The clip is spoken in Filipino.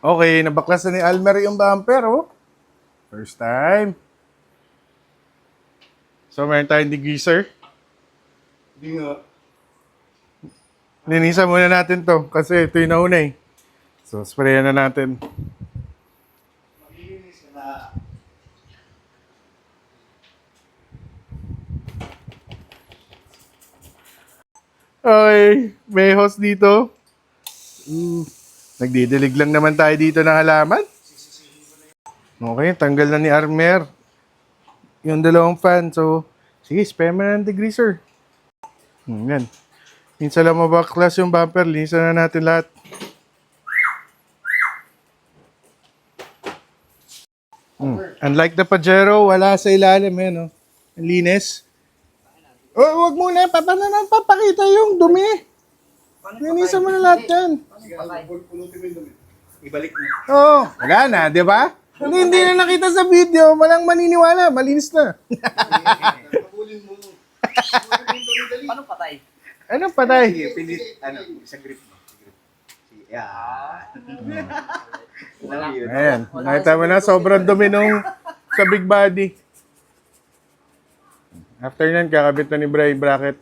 Okay, nabaklas na ni Almer yung bumper, oh. First time. So, meron tayong degreaser. Hindi nga. Linisan muna natin to kasi ito yung nauna eh. So, sprayan na natin. Maglinis ka na. Okay, may host dito. Nagdidilig lang naman tayo dito ng halaman. Okay, tanggal na ni Armer yung dalawang fan. So, sige, spare mo na ng degreaser. Yan. Minsan lang mabaklas yung bumper, linisan na natin lahat. Unlike the Pajero, wala sa ilalim eh, no? Ang linis. Oh, wag muna, papakita yung dumi. Linisan mo na lahat yan. Pulutin mo yung dumi. Ibalik mo. Oo, wala na, di ba? Hindi na nakita sa video, walang maniniwala, malinis na. Pulin mo. Paano patay? Anong patay? Sige, pilit. Sa grip mo. Sige, yan. Ayan, nakita mo na, sobrang dumi nung sa big body. After nan, kakabit na ni Bray bracket.